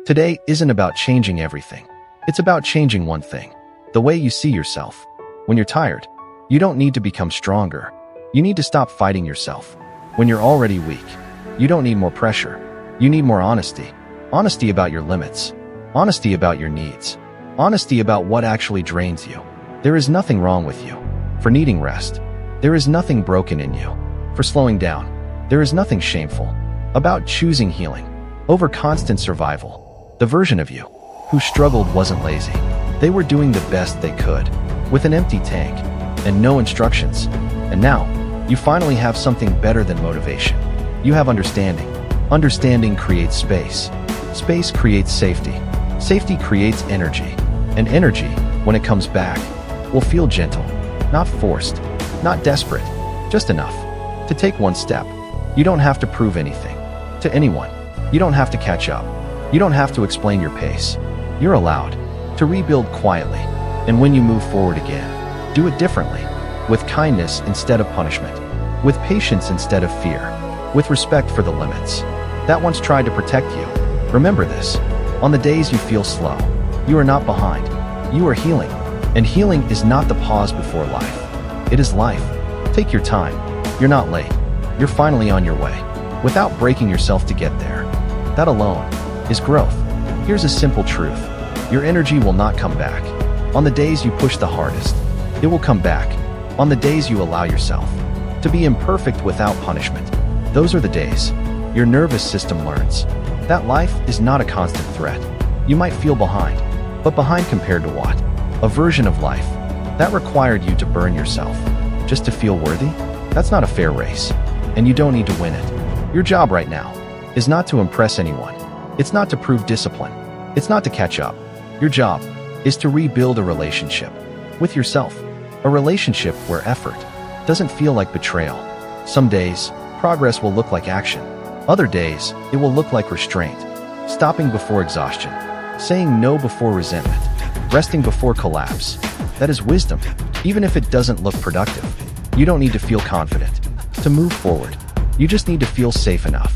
Today isn't about changing everything. It's about changing one thing: the way you see yourself. When you're tired, you don't need to become stronger. You need to stop fighting yourself. When you're already weak, you don't need more pressure. You need more honesty. Honesty about your limits. Honesty about your needs. Honesty about what actually drains you. There is nothing wrong with you for needing rest. There is nothing broken in you for slowing down. There is nothing shameful about choosing healing over constant survival. The version of you who struggled wasn't lazy. They were doing the best they could with an empty tank and no instructions. And now, you finally have something better than motivation. You have understanding. Understanding creates space. Space creates safety. Safety creates energy. And energy, when it comes back, will feel gentle, not forced, not desperate, just enough to take one step. You don't have to prove anything to anyone. You don't have to catch up. You don't have to explain your pace. You're allowed to rebuild quietly. And when you move forward again, do it differently, with kindness instead of punishment, with patience instead of fear, with respect for the limits that once tried to protect you. Remember this: on the days you feel slow, you are not behind. You are healing. And healing is not the pause before life. It is life. Take your time. You're not late. You're finally on your way, without breaking yourself to get there. That alone is growth. Here's a simple truth: your energy will not come back on the days you push the hardest. It will come back on the days you allow yourself to be imperfect without punishment. Those are the days your nervous system learns that life is not a constant threat. You might feel behind, but behind compared to what? A version of life that required you to burn yourself just to feel worthy? That's not a fair race, and you don't need to win it. Your job right now is not to impress anyone. It's not to prove discipline. It's not to catch up. Your job is to rebuild a relationship with yourself, a relationship where effort doesn't feel like betrayal. Some days, progress will look like action. Other days, it will look like restraint, stopping before exhaustion, saying no before resentment, resting before collapse. That is wisdom, even if it doesn't look productive. You don't need to feel confident to move forward. You just need to feel safe enough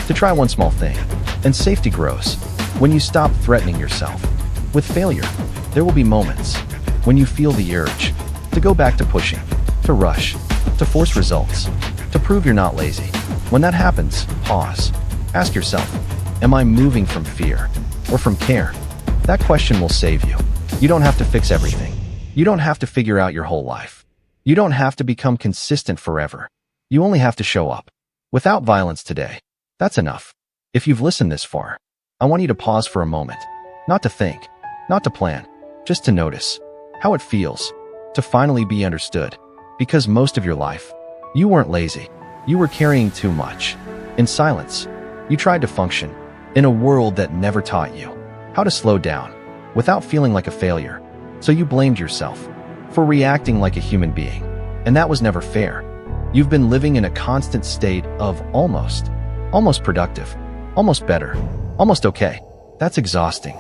to try one small thing. And safety grows when you stop threatening yourself with failure. There will be moments when you feel the urge to go back to pushing, to rush, to force results, to prove you're not lazy. When that happens, pause. Ask yourself, am I moving from fear or from care? That question will save you. You don't have to fix everything. You don't have to figure out your whole life. You don't have to become consistent forever. You only have to show up without violence today. That's enough. If you've listened this far, I want you to pause for a moment, not to think, not to plan, just to notice how it feels to finally be understood. Because most of your life, you weren't lazy. You were carrying too much. In silence, you tried to function in a world that never taught you how to slow down without feeling like a failure. So you blamed yourself for reacting like a human being. And that was never fair. You've been living in a constant state of almost productive, almost better, almost okay. That's exhausting.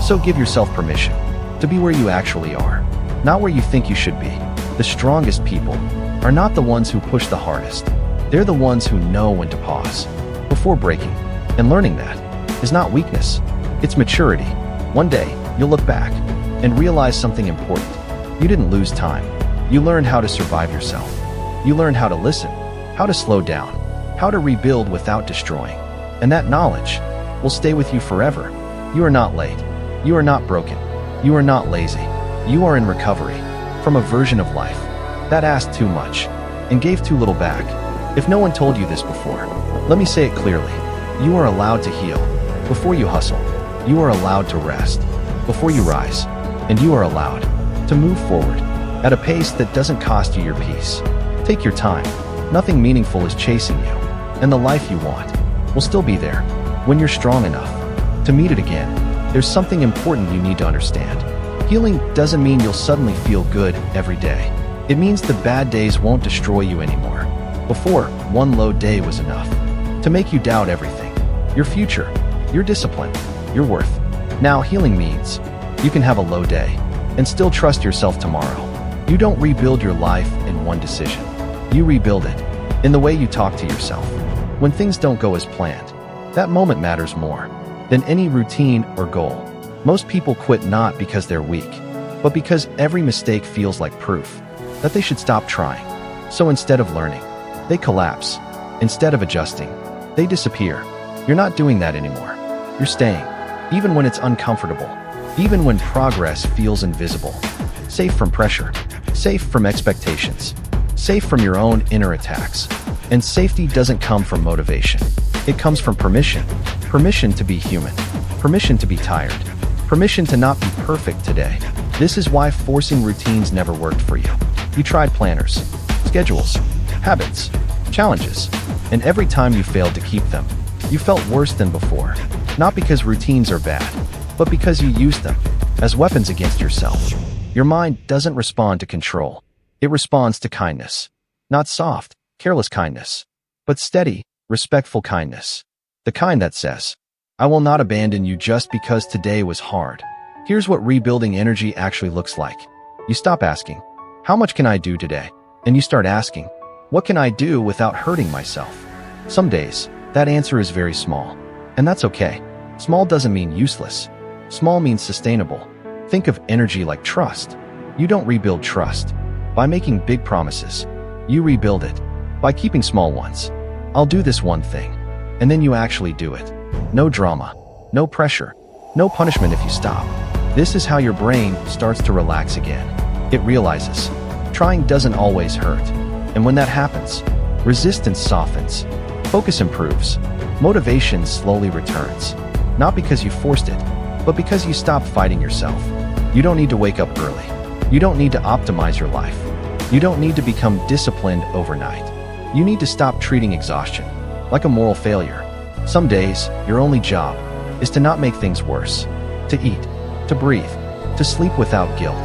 So give yourself permission to be where you actually are, not where you think you should be. The strongest people are not the ones who push the hardest. They're the ones who know when to pause before breaking. And learning that is not weakness, it's maturity. One day, you'll look back and realize something important. You didn't lose time. You learned how to survive yourself. You learned how to listen, how to slow down, how to rebuild without destroying. And that knowledge will stay with you forever. You are not late. You are not broken. You are not lazy. You are in recovery from a version of life that asked too much and gave too little back. If no one told you this before, let me say it clearly. You are allowed to heal before you hustle. You are allowed to rest before you rise. And you are allowed to move forward at a pace that doesn't cost you your peace. Take your time. Nothing meaningful is chasing you, and the life you want will still be there when you're strong enough to meet it again. There's something important you need to understand. Healing doesn't mean you'll suddenly feel good every day. It means the bad days won't destroy you anymore. Before, one low day was enough to make you doubt everything: your future, your discipline, your worth. Now healing means you can have a low day and still trust yourself tomorrow. You don't rebuild your life in one decision. You rebuild it in the way you talk to yourself. When things don't go as planned, that moment matters more. than any routine or goal. Most people quit not because they're weak, but because every mistake feels like proof that they should stop trying. So instead of learning, they collapse. Instead of adjusting, they disappear. You're not doing that anymore. You're staying, even when it's uncomfortable, even when progress feels invisible. Safe from pressure, safe from expectations, safe from your own inner attacks. And safety doesn't come from motivation. It comes from permission. Permission to be human. Permission to be tired. Permission to not be perfect today. This is why forcing routines never worked for you. You tried planners, schedules, habits, challenges, and every time you failed to keep them, you felt worse than before. Not because routines are bad, but because you use them as weapons against yourself. Your mind doesn't respond to control. It responds to kindness. Not soft, careless kindness, but steady, respectful kindness. The kind that says, I will not abandon you just because today was hard. Here's what rebuilding energy actually looks like. You stop asking, how much can I do today? And you start asking, what can I do without hurting myself? Some days, that answer is very small. And that's okay. Small doesn't mean useless. Small means sustainable. Think of energy like trust. You don't rebuild trust by making big promises. You rebuild it by keeping small ones. I'll do this one thing. And then you actually do it. No drama, no pressure, no punishment if you stop. This is how your brain starts to relax again. It realizes trying doesn't always hurt. And when that happens, resistance softens, focus improves, motivation slowly returns. Not because you forced it, but because you stopped fighting yourself. You don't need to wake up early. You don't need to optimize your life. You don't need to become disciplined overnight. You need to stop treating exhaustion like a moral failure. Some days, your only job is to not make things worse, to eat, to breathe, to sleep without guilt.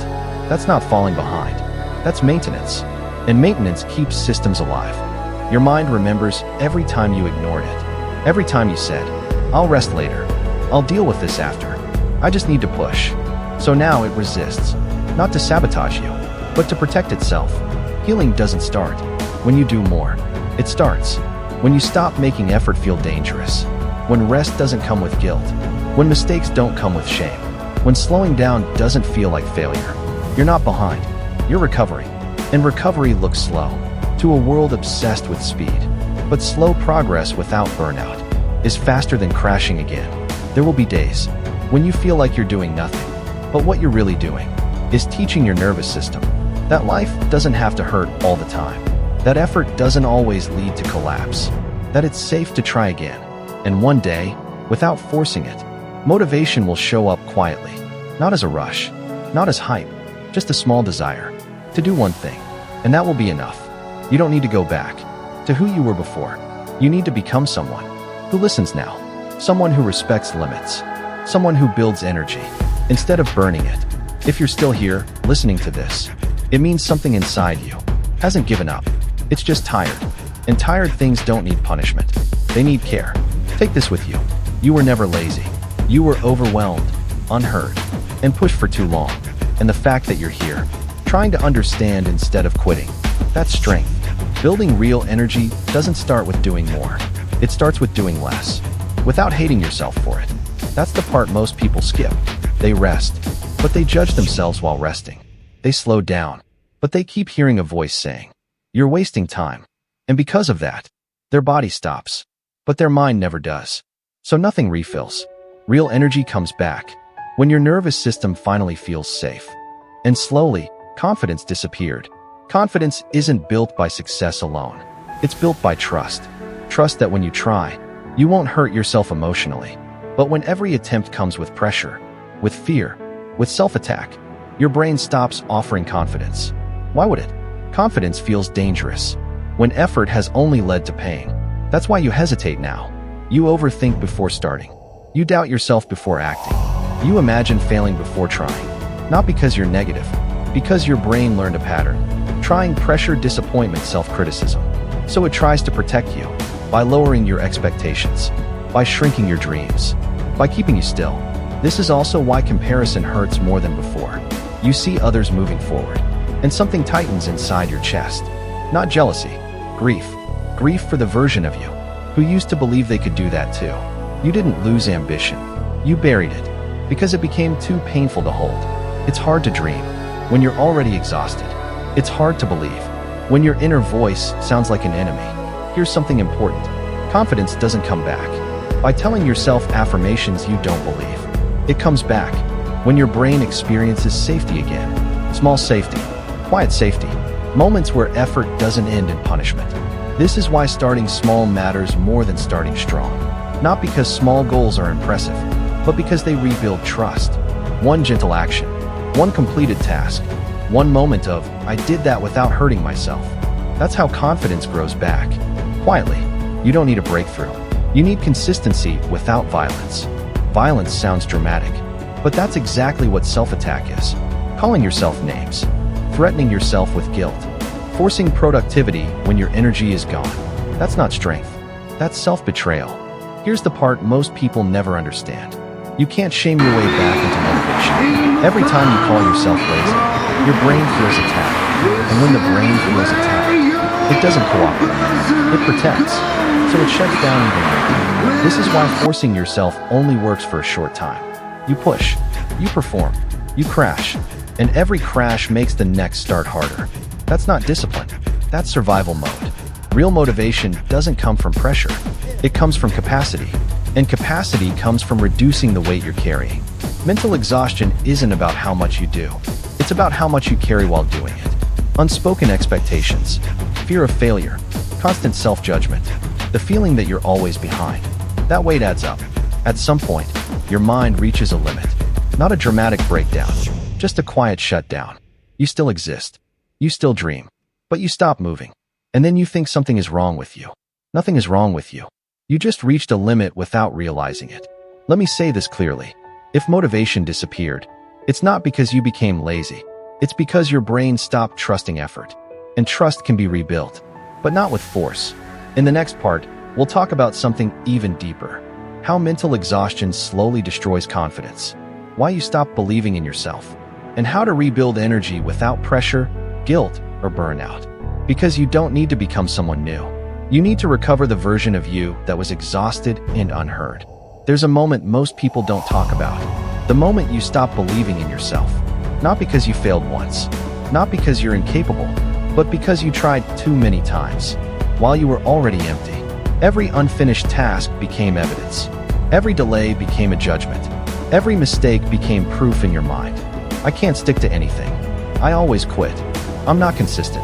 That's not falling behind. That's maintenance. And maintenance keeps systems alive. Your mind remembers every time you ignored it. Every time you said, I'll rest later. I'll deal with this after. I just need to push. So now it resists, not to sabotage you, but to protect itself. Healing doesn't start when you do more. It starts when you stop making effort feel dangerous, when rest doesn't come with guilt, when mistakes don't come with shame, when slowing down doesn't feel like failure. You're not behind, you're recovering. And recovery looks slow to a world obsessed with speed. But slow progress without burnout is faster than crashing again. There will be days when you feel like you're doing nothing, but what you're really doing is teaching your nervous system that life doesn't have to hurt all the time, that effort doesn't always lead to collapse, that it's safe to try again. And one day, without forcing it, motivation will show up quietly, not as a rush, not as hype, just a small desire to do one thing, and that will be enough. You don't need to go back to who you were before. You need to become someone who listens now, someone who respects limits, someone who builds energy instead of burning it. If you're still here, listening to this, it means something inside you hasn't given up. It's just tired. And tired things don't need punishment. They need care. Take this with you. You were never lazy. You were overwhelmed, unheard, and pushed for too long. And the fact that you're here, trying to understand instead of quitting, that's strength. Building real energy doesn't start with doing more. It starts with doing less, without hating yourself for it. That's the part most people skip. They rest, but they judge themselves while resting. They slow down, but they keep hearing a voice saying, you're wasting time. And because of that, their body stops, but their mind never does. So nothing refills. Real energy comes back when your nervous system finally feels safe. And slowly, confidence disappeared. Confidence isn't built by success alone. It's built by trust. Trust that when you try, you won't hurt yourself emotionally. But when every attempt comes with pressure, with fear, with self-attack, your brain stops offering confidence. Why would it? Confidence feels dangerous when effort has only led to pain. That's why you hesitate now. You overthink before starting. You doubt yourself before acting. You imagine failing before trying. Not because you're negative, because your brain learned a pattern. Trying pressure, disappointment, self-criticism. So it tries to protect you by lowering your expectations, by shrinking your dreams, by keeping you still. This is also why comparison hurts more than before. You see others moving forward, and something tightens inside your chest. Not jealousy, grief. Grief for the version of you who used to believe they could do that too. You didn't lose ambition. You buried it because it became too painful to hold. It's hard to dream when you're already exhausted. It's hard to believe when your inner voice sounds like an enemy. Here's something important. Confidence doesn't come back by telling yourself affirmations you don't believe. It comes back when your brain experiences safety again. Small safety, quiet safety, moments where effort doesn't end in punishment. This is why starting small matters more than starting strong. Not because small goals are impressive, but because they rebuild trust. One gentle action, one completed task, one moment of, I did that without hurting myself. That's how confidence grows back. Quietly. You don't need a breakthrough. You need consistency without violence. Violence sounds dramatic, but that's exactly what self-attack is. Calling yourself names, threatening yourself with guilt, forcing productivity when your energy is gone. That's not strength. That's self-betrayal. Here's the part most people never understand. You can't shame your way back into motivation. Every time you call yourself lazy, your brain feels attacked. And when the brain feels attacked, it doesn't cooperate. It protects. So it shuts down even more. This is why forcing yourself only works for a short time. You push, you perform, you crash, and every crash makes the next start harder. That's not discipline. That's survival mode. Real motivation doesn't come from pressure. It comes from capacity. And capacity comes from reducing the weight you're carrying. Mental exhaustion isn't about how much you do. It's about how much you carry while doing it. Unspoken expectations, fear of failure, constant self-judgment, the feeling that you're always behind. That weight adds up. At some point, your mind reaches a limit. Not a dramatic breakdown, just a quiet shutdown. You still exist. You still dream. But you stop moving. And then you think something is wrong with you. Nothing is wrong with you. You just reached a limit without realizing it. Let me say this clearly. If motivation disappeared, it's not because you became lazy. It's because your brain stopped trusting effort. And trust can be rebuilt, but not with force. In the next part, we'll talk about something even deeper. How mental exhaustion slowly destroys confidence. Why you stop believing in yourself. And how to rebuild energy without pressure, guilt, or burnout. Because you don't need to become someone new. You need to recover the version of you that was exhausted and unheard. There's a moment most people don't talk about. The moment you stop believing in yourself. Not because you failed once. Not because you're incapable. But because you tried too many times. While you were already empty. Every unfinished task became evidence. Every delay became a judgment. Every mistake became proof in your mind. I can't stick to anything. I always quit. I'm not consistent.